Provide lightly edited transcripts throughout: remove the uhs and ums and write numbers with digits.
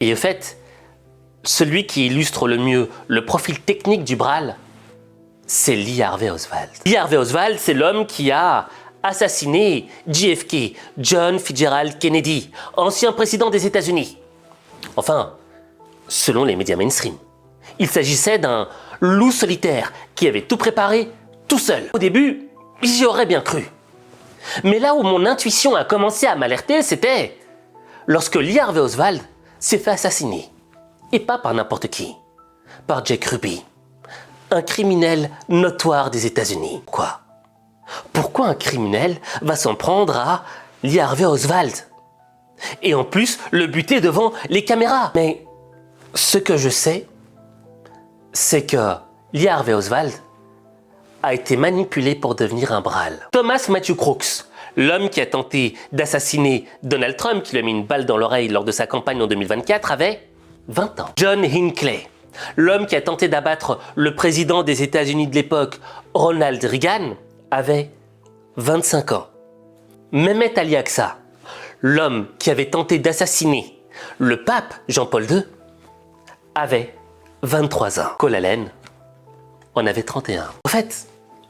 Et en fait, celui qui illustre le mieux le profil technique du Braille, c'est Lee Harvey Oswald. Lee Harvey Oswald, c'est l'homme qui a assassiné JFK, John Fitzgerald Kennedy, ancien président des États-Unis. Enfin, selon les médias mainstream. Il s'agissait d'un loup solitaire qui avait tout préparé tout seul. Au début, j'y aurais bien cru. Mais là où mon intuition a commencé à m'alerter, c'était lorsque Lee Harvey Oswald s'est fait assassiner. Et pas par n'importe qui, par Jack Ruby, un criminel notoire des États-Unis. Quoi? Pourquoi un criminel va s'en prendre à Lee Harvey Oswald? Et en plus, le buter devant les caméras. Mais ce que je sais, c'est que Lee Harvey Oswald a été manipulé pour devenir un Braille. Thomas Matthew Crooks, l'homme qui a tenté d'assassiner Donald Trump, qui lui a mis une balle dans l'oreille lors de sa campagne en 2024, avait 20 ans. John Hinckley, l'homme qui a tenté d'abattre le président des États-Unis de l'époque, Ronald Reagan, avait 25 ans. Mehmet Ali Aqsa, l'homme qui avait tenté d'assassiner le pape Jean-Paul II, avait 23 ans. Cole Allen en avait 31. En fait,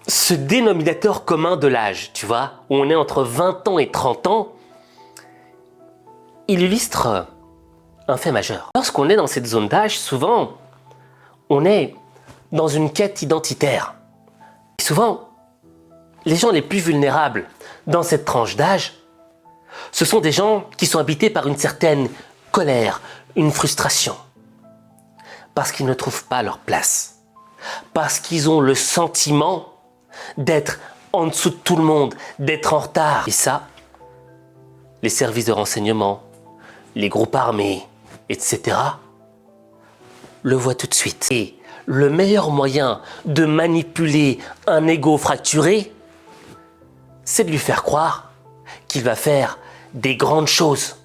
ce dénominateur commun de l'âge, tu vois, où on est entre 20 ans et 30 ans, il illustre un fait majeur. Lorsqu'on est dans cette zone d'âge, souvent, on est dans une quête identitaire. Et souvent, les gens les plus vulnérables dans cette tranche d'âge, ce sont des gens qui sont habités par une certaine colère, une frustration. Parce qu'ils ne trouvent pas leur place. Parce qu'ils ont le sentiment d'être en dessous de tout le monde, d'être en retard. Et ça, les services de renseignement, les groupes armés, etc., le voient tout de suite. Et le meilleur moyen de manipuler un ego fracturé, c'est de lui faire croire qu'il va faire des grandes choses,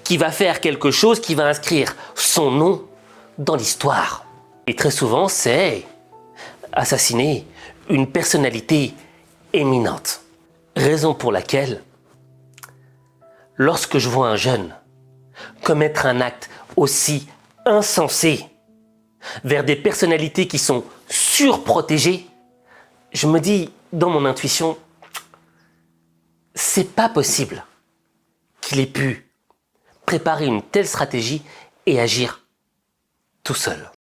qu'il va faire quelque chose qui va inscrire son nom dans l'histoire. Et très souvent, c'est assassiner une personnalité éminente. Raison pour laquelle, lorsque je vois un jeune commettre un acte aussi insensé vers des personnalités qui sont surprotégées, je me dis dans mon intuition, c'est pas possible qu'il ait pu préparer une telle stratégie et agir tout seul.